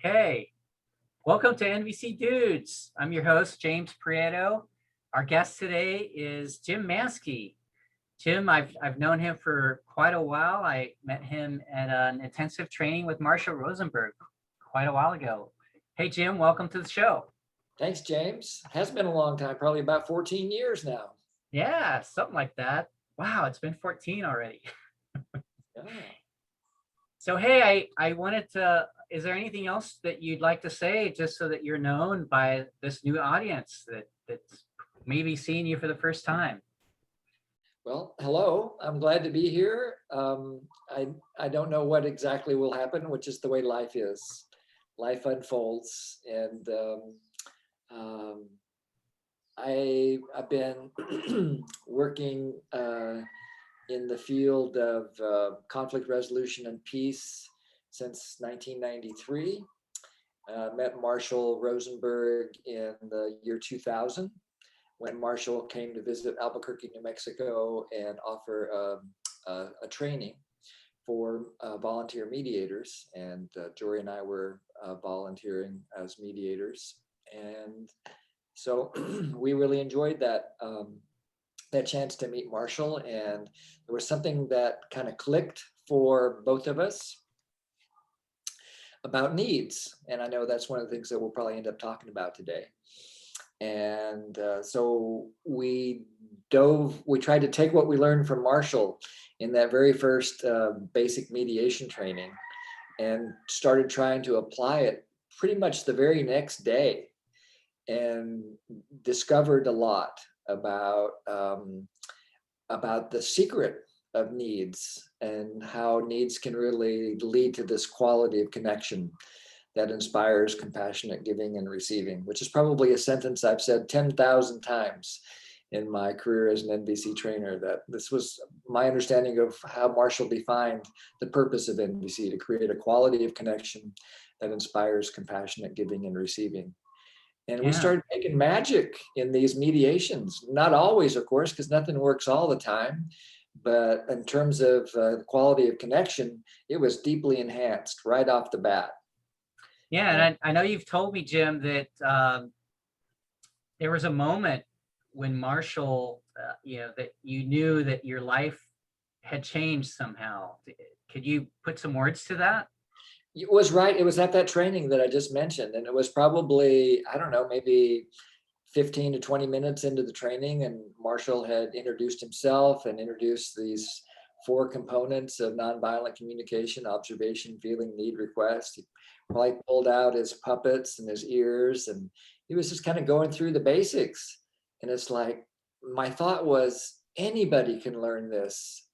Hey, welcome to NVC Dudes. I'm your host, James Prieto. Our guest today is Jim Manske. Jim, I've known him for quite a while. I met him at an intensive training with Marshall Rosenberg quite a while ago. Hey, Jim, welcome to the show. Thanks, James. Has been a long time, probably about 14 years now. Yeah, something like that. Wow, it's been 14 already. Yeah. So, hey, I wanted to, is there anything else that you'd like to say just so that you're known by this new audience that's maybe seeing you for the first time? Well, hello. I'm glad to be here. I don't know what exactly will happen, which is the way life is. Life unfolds, and I've been working in the field of conflict resolution and peace since 1993. Met Marshall Rosenberg in the year 2000 when Marshall came to visit Albuquerque, New Mexico, and offer a training for volunteer mediators. And Jori and I were volunteering as mediators. And so we really enjoyed that chance to meet Marshall, and there was something that kind of clicked for both of us about needs. And I know that's one of the things that we'll probably end up talking about today. And so we tried to take what we learned from Marshall in that very first basic mediation training and started trying to apply it pretty much the very next day, and discovered a lot about the secret of needs and how needs can really lead to this quality of connection that inspires compassionate giving and receiving, which is probably a sentence I've said 10,000 times in my career as an NVC trainer, that this was my understanding of how Marshall defined the purpose of NVC: to create a quality of connection that inspires compassionate giving and receiving. And we started making magic in these mediations. Not always, of course, because nothing works all the time. But in terms of the quality of connection, it was deeply enhanced right off the bat. Yeah, and I know you've told me, Jim, that there was a moment when Marshall, that you knew that your life had changed somehow. Could you put some words to that? It was right. It was at that training that I just mentioned. And it was probably, I don't know, maybe 15 to 20 minutes into the training. And Marshall had introduced himself and introduced these 4 components of nonviolent communication: observation, feeling, need, request. He probably pulled out his puppets and his ears, and he was just kind of going through the basics. And it's like, my thought was, anybody can learn this,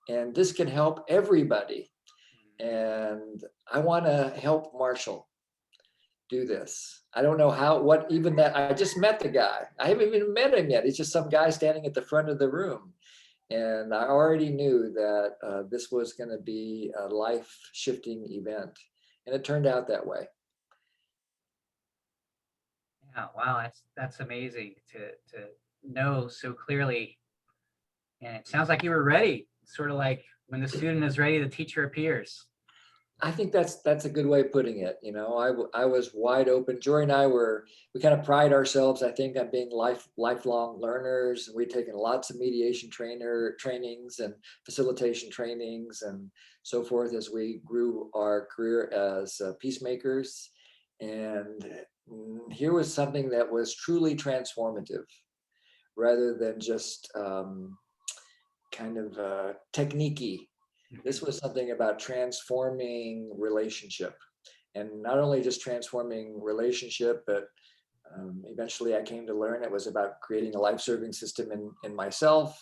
and this can help everybody. And I want to help Marshall do this. I don't know how, what even that, I just met the guy. I haven't even met him yet. He's just some guy standing at the front of the room. And I already knew that this was going to be a life-shifting event. And it turned out that way. Yeah, wow, that's amazing to know so clearly. And it sounds like you were ready, sort of like when the student is ready, the teacher appears. I think that's a good way of putting it. You know, I was wide open. Jori and I we kind of pride ourselves, I think, on being lifelong learners. We've taken lots of mediation trainings and facilitation trainings and so forth as we grew our career as peacemakers. And here was something that was truly transformative, rather than just kind of technique-y. This was something about transforming relationship, and not only just transforming relationship, but eventually I came to learn it was about creating a life-serving system in myself,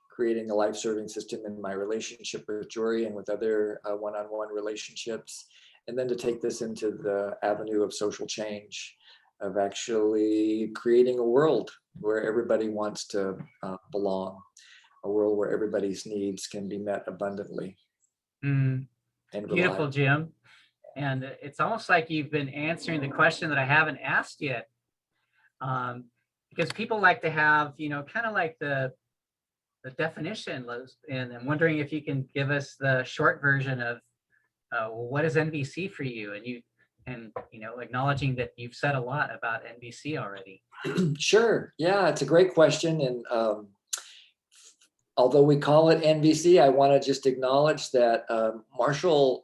creating a life-serving system in my relationship with Jori and with other one-on-one relationships, and then to take this into the avenue of social change, of actually creating a world where everybody wants to belong, a world where everybody's needs can be met abundantly. And beautiful, Jim. And it's almost like you've been answering the question that I haven't asked yet. Because people like to have, kind of like the definition, and I'm wondering if you can give us the short version of what is NVC for you. And and, acknowledging that you've said a lot about NVC already. Sure. Yeah, it's a great question. And although we call it NVC, I want to just acknowledge that Marshall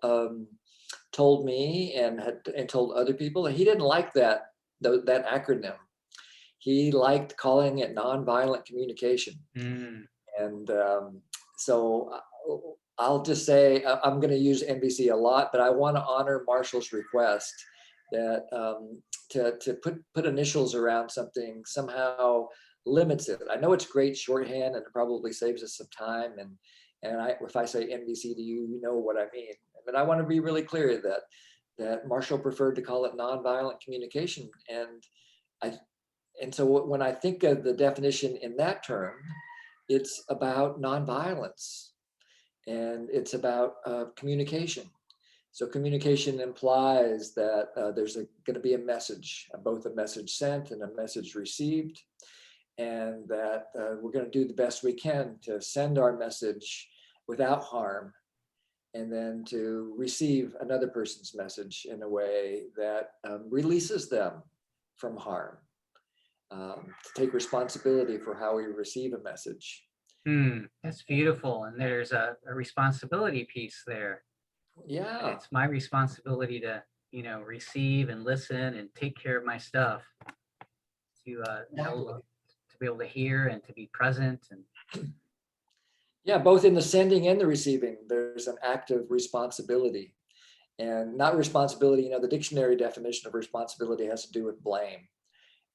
told me and told other people that he didn't like that acronym. He liked calling it nonviolent communication. And so I'll just say I'm going to use NVC a lot, but I want to honor Marshall's request that to put initials around something somehow limits it. I know it's great shorthand and it probably saves us some time. And if I say NVC to you, you know what I mean. But I want to be really clear that Marshall preferred to call it nonviolent communication. And so when I think of the definition in that term, it's about nonviolence and it's about communication. So communication implies that there's going to be a message, both a message sent and a message received, and that we're going to do the best we can to send our message without harm, and then to receive another person's message in a way that releases them from harm, to take responsibility for how we receive a message. That's beautiful. And there's a responsibility piece there. Yeah. It's my responsibility to, receive and listen and take care of my stuff, to be able to hear and to be present. And yeah, both in the sending and the receiving, there's an act of responsibility. And not responsibility, the dictionary definition of responsibility has to do with blame.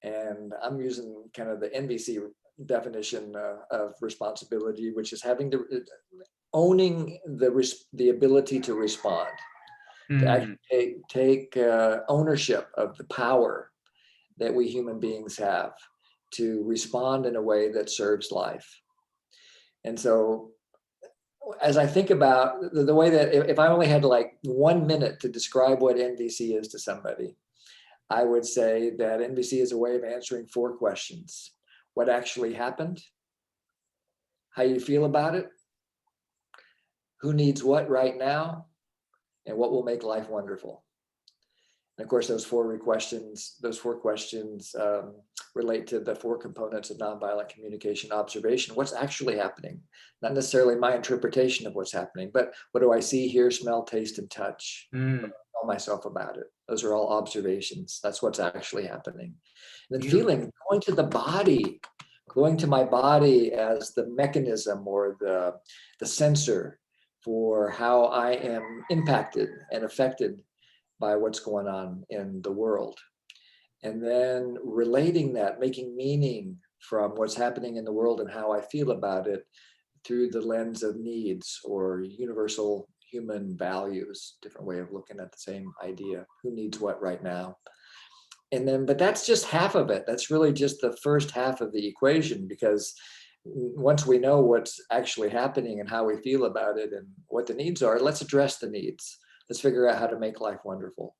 And I'm using kind of the NVC definition of responsibility, which is owning the ability to respond, to actually take ownership of the power that we human beings have to respond in a way that serves life. And so as I think about the way that if I only had like 1 minute to describe what NVC is to somebody, I would say that NVC is a way of answering 4 questions. What actually happened? How you feel about it? Who needs what right now? And what will make life wonderful? And of course, those 4 questions relate to the 4 components of nonviolent communication: observation, what's actually happening, not necessarily my interpretation of what's happening, but what do I see, hear, smell, taste, and touch? Tell myself about it. Those are all observations. That's what's actually happening. And then feeling, going to the body, going to my body as the mechanism or the sensor for how I am impacted and affected by what's going on in the world. And then relating that, making meaning from what's happening in the world and how I feel about it through the lens of needs or universal human values, different way of looking at the same idea. Who needs what right now? And then, but that's just half of it. That's really just the first half of the equation, because once we know what's actually happening and how we feel about it and what the needs are, let's address the needs. Let's figure out how to make life wonderful.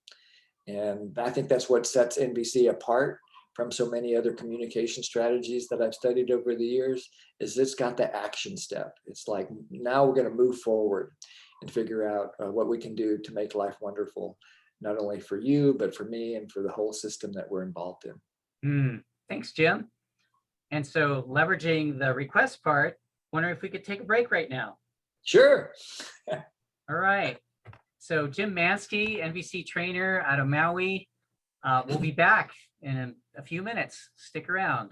And I think that's what sets NVC apart from so many other communication strategies that I've studied over the years, is it's got the action step. It's like, now we're going to move forward and figure out what we can do to make life wonderful, not only for you, but for me and for the whole system that we're involved in. Thanks, Jim. And so leveraging the request part, wondering if we could take a break right now. Sure. All right. So Jim Manske, NVC trainer out of Maui. We'll be back in a few minutes. Stick around.